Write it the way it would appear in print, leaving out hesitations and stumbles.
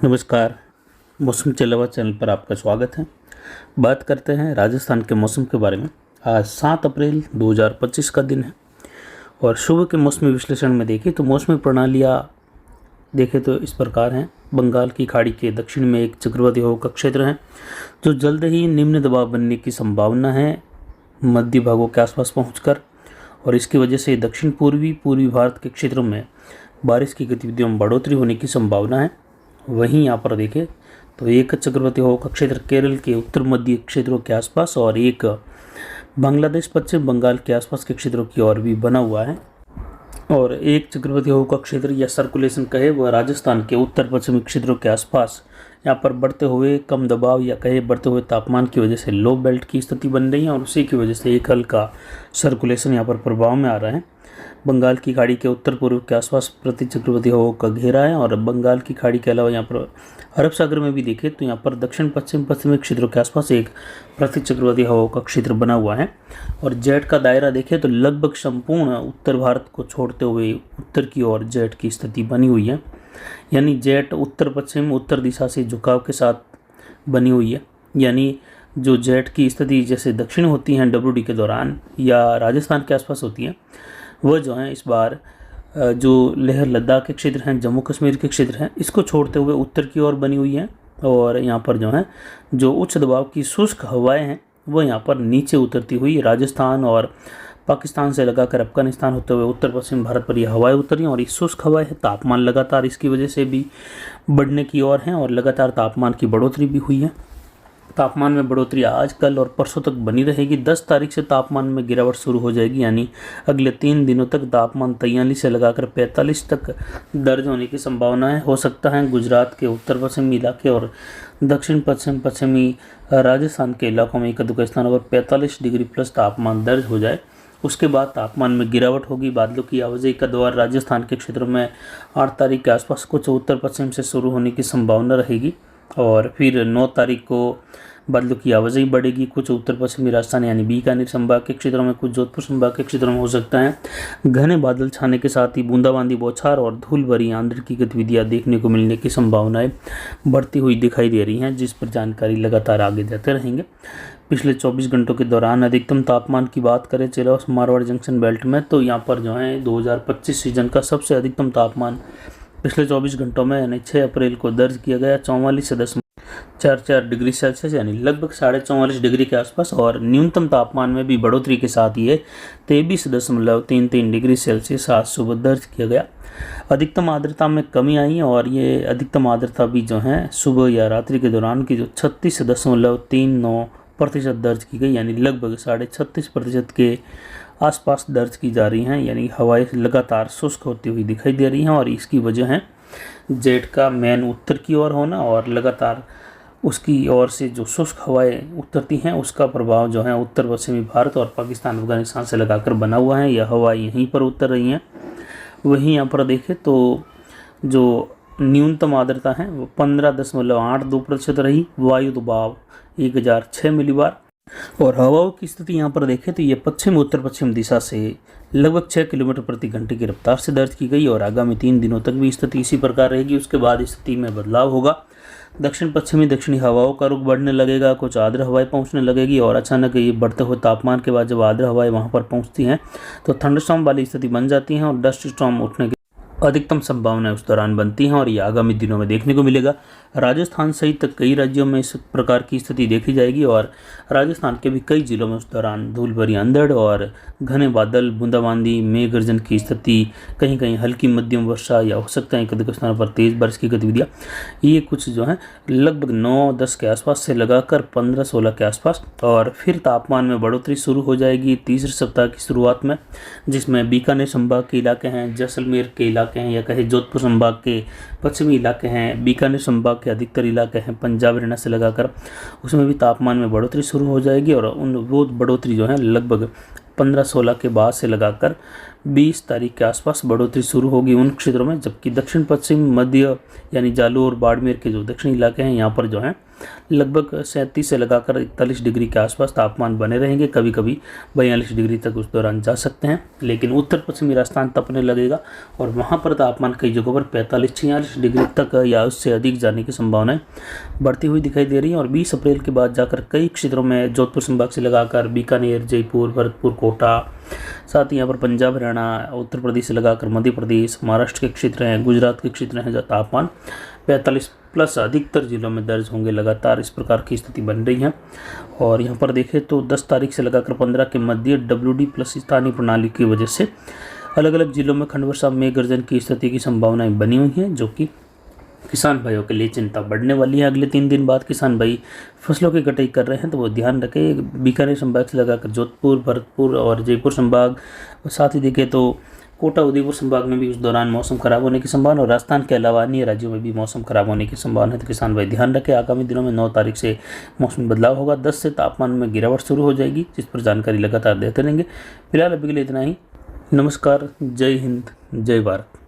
नमस्कार। मौसम चलावा चैनल पर आपका स्वागत है। बात करते हैं राजस्थान के मौसम के बारे में। आज 7 अप्रैल 2025 का दिन है और सुबह के मौसमी विश्लेषण में देखें तो मौसमी प्रणालियाँ देखें तो इस प्रकार हैं। बंगाल की खाड़ी के दक्षिण में एक चक्रवाती हवा का क्षेत्र है जो जल्द ही निम्न दबाव बनने की संभावना है मध्य भागों के आसपास पहुंचकर, और इसकी वजह से दक्षिण पूर्वी भारत के क्षेत्रों में बारिश की गतिविधियों में बढ़ोतरी होने की संभावना है। वहीं यहाँ पर देखें तो एक चक्रवाती हवा का क्षेत्र केरल के उत्तर मध्य क्षेत्रों के आसपास और एक बांग्लादेश पश्चिम बंगाल के आसपास के क्षेत्रों की ओर भी बना हुआ है, और एक चक्रवाती हवा का क्षेत्र या सर्कुलेशन कहे वह राजस्थान के उत्तर पश्चिमी क्षेत्रों के आसपास यहाँ पर बढ़ते हुए कम दबाव या कहे बढ़ते हुए तापमान की वजह से लो बेल्ट की स्थिति बन रही है, और उसी की वजह से एक हल्का सर्कुलेशन यहाँ पर प्रभाव में आ रहा है। बंगाल की खाड़ी के उत्तर पूर्व के आसपास प्रति चक्रवाती हवा का घेरा है, और बंगाल की खाड़ी के अलावा यहाँ पर अरब सागर में भी देखें तो यहाँ पर दक्षिण पश्चिमी क्षेत्रों के आसपास एक प्रति चक्रवाती हवा का क्षेत्र बना हुआ है। और जेट का दायरा देखें तो लगभग संपूर्ण उत्तर भारत को छोड़ते हुए उत्तर की ओर जेट की स्थिति बनी हुई है, यानी जेट उत्तर पश्चिम उत्तर दिशा से झुकाव के साथ बनी हुई है। यानी जो जेट की स्थिति जैसे दक्षिण होती हैं WD के दौरान या राजस्थान के आसपास होती हैं, वह जो है इस बार जो लेह लद्दाख के क्षेत्र हैं, जम्मू कश्मीर के क्षेत्र हैं, इसको छोड़ते हुए उत्तर की ओर बनी हुई है। और यहाँ पर जो है जो उच्च दबाव की शुष्क हवाएं हैं वो यहाँ पर नीचे उतरती हुई राजस्थान और पाकिस्तान से लगाकर अफगानिस्तान होते हुए उत्तर पश्चिम भारत पर यह हवाएं उतरी, और ये शुष्क हवाएं है। तापमान लगातार इसकी वजह से भी बढ़ने की ओर है और लगातार तापमान की बढ़ोतरी भी हुई है। तापमान में बढ़ोतरी आज कल और परसों तक बनी रहेगी। 10 तारीख से तापमान में गिरावट शुरू हो जाएगी, यानी अगले 3 दिनों तक तापमान 43 से लगाकर 45 तक दर्ज होने की संभावना है। हो सकता है गुजरात के उत्तर पश्चिमी इलाके और दक्षिण पश्चिमी राजस्थान के इलाकों में एक दो स्थानों पर 45 डिग्री प्लस तापमान दर्ज हो जाए। उसके बाद तापमान में गिरावट होगी। बादलों की आवाजाही का दौर राजस्थान के क्षेत्रों में 8 तारीख के आसपास कुछ उत्तर पश्चिम से शुरू होने की संभावना रहेगी, और फिर 9 तारीख को बादलों की आवाजाही बढ़ेगी। कुछ उत्तर पश्चिमी राजस्थान यानी बीकानेर संभाग के क्षेत्रों में, कुछ जोधपुर संभाग के क्षेत्रों में हो सकता है घने बादल छाने के साथ ही बूंदाबांदी, बौछार और धूल भरी आंधी की गतिविधियां देखने को मिलने की संभावनाएं बढ़ती हुई दिखाई दे रही हैं, जिस पर जानकारी लगातार आगे देते रहेंगे। पिछले 24 घंटों के दौरान अधिकतम तापमान की बात करें चिल्लाओस मारवाड़ जंक्शन बेल्ट में, तो यहाँ पर जो है 2025 सीजन का सबसे अधिकतम तापमान पिछले 24 घंटों में यानी 6 अप्रैल को दर्ज किया गया 44.44 डिग्री सेल्सियस, यानी लगभग 44.5 डिग्री के आसपास। और न्यूनतम तापमान में भी बढ़ोतरी के साथ ये 23.33 डिग्री सेल्सियस आज सुबह दर्ज किया गया। अधिकतम आर्द्रता में कमी आई, और ये अधिकतम आर्द्रता भी जो है सुबह या रात्रि के दौरान की जो 36.39% दर्ज की गई, यानी लगभग 36.5% के आसपास दर्ज की जा रही हैं। यानी हवाएं लगातार शुष्क होती हुई दिखाई दे रही हैं, और इसकी वजह है जेट का मैन उत्तर की ओर होना, और लगातार उसकी ओर से जो शुष्क हवाएं उतरती हैं उसका प्रभाव जो है उत्तर पश्चिमी भारत और पाकिस्तान अफगानिस्तान से लगाकर बना हुआ है। यह हवाएं यहीं पर उतर रही हैं। वहीं यहाँ पर देखें तो जो न्यूनतम आर्द्रता है वो 15.82% रही। वायु दबाव 1006 मिलीबार, और हवाओं की स्थिति यहाँ पर देखें तो ये पश्चिम उत्तर पश्चिम दिशा से लगभग 6 किलोमीटर प्रति घंटे की रफ्तार से दर्ज की गई, और आगामी 3 दिनों तक भी स्थिति इसी प्रकार रहेगी। उसके बाद स्थिति में बदलाव होगा। दक्षिणी हवाओं का रुख बढ़ने लगेगा, कुछ आर्द्र हवाएं पहुंचने लगेगी, और अचानक ये बढ़ते हुए तापमान के बाद जब आर्द्र हवाएं वहां पर पहुंचती हैं तो थंडरस्टॉर्म वाली स्थिति बन जाती है, और डस्ट स्टॉर्म उठने की अधिकतम संभावनाएं उस दौरान बनती हैं, और ये आगामी दिनों में देखने को मिलेगा। राजस्थान सहित कई राज्यों में इस प्रकार की स्थिति देखी जाएगी, और राजस्थान के भी कई जिलों में उस दौरान धूल भरी अंधड़ और घने बादल, बूंदाबांदी, मेघ गर्जन की स्थिति, कहीं कहीं हल्की मध्यम वर्षा या हो सकता है कई स्थानों पर तेज बारिश की गतिविधियाँ, ये कुछ जो है लगभग 9-10 के आसपास से लगाकर 15-16 के आसपास। और फिर तापमान में बढ़ोतरी शुरू हो जाएगी तीसरे सप्ताह की शुरुआत में, जिसमें बीकानेर संभाग के इलाके हैं, जैसलमेर के इलाके हैं, या कहे जोधपुर संभाग के पश्चिमी इलाके हैं, बीकानेर संभाग के अधिकतर इलाके हैं पंजाब हरियाणा से लगाकर, उसमें भी तापमान में बढ़ोतरी शुरू हो जाएगी। और वो बढ़ोतरी जो है लगभग 15-16 के बाद से लगाकर 20 तारीख के आसपास बढ़ोतरी शुरू होगी उन क्षेत्रों में, जबकि दक्षिण पश्चिम मध्य यानी जालौर और बाड़मेर के जो दक्षिणी इलाके हैं यहाँ पर जो है लगभग 37 से लगाकर 41 डिग्री के आसपास तापमान बने रहेंगे। कभी कभी 42 डिग्री तक उस दौरान जा सकते हैं, लेकिन उत्तर पश्चिमी राजस्थान तपने लगेगा और वहाँ पर तापमान कई जगहों पर 45-46 डिग्री तक या उससे अधिक जाने की संभावनाएं बढ़ती हुई दिखाई दे रही हैं। और 20 अप्रैल के बाद जाकर कई क्षेत्रों में जोधपुर संभाग से लगाकर बीकानेर, जयपुर, भरतपुर, कोटा, साथ ही यहाँ पर पंजाब, हरियाणा, उत्तर प्रदेश से लगाकर मध्य प्रदेश, महाराष्ट्र के क्षेत्र हैं, गुजरात के क्षेत्र हैं, जहाँ तापमान 45+ अधिकतर जिलों में दर्ज होंगे। लगातार इस प्रकार की स्थिति बन रही है। और यहाँ पर देखें तो 10 तारीख से लगाकर 15 के मध्य WD+ स्थानीय प्रणाली की वजह से अलग अलग जिलों में खंड वर्षा, मेघ गर्जन की स्थिति की संभावनाएं बनी हुई हैं, जो कि किसान भाइयों के लिए चिंता बढ़ने वाली है। अगले 3 दिन बाद किसान भाई फसलों की कटाई कर रहे हैं तो वो ध्यान रखें। बीकानेर संभाग से लगाकर जोधपुर, भरतपुर और जयपुर संभाग, साथ ही देखें तो कोटा, उदयपुर संभाग में भी उस दौरान मौसम खराब होने की संभावना, और राजस्थान के अलावा अन्य राज्यों में भी मौसम खराब होने की संभावना है। तो किसान भाई ध्यान रखें। आगामी दिनों में 9 तारीख से मौसम बदलाव होगा, 10 से तापमान में गिरावट शुरू हो जाएगी, जिस पर जानकारी लगातार देते रहेंगे। फिलहाल अभी के लिए इतना ही। नमस्कार, जय हिंद, जय भारत।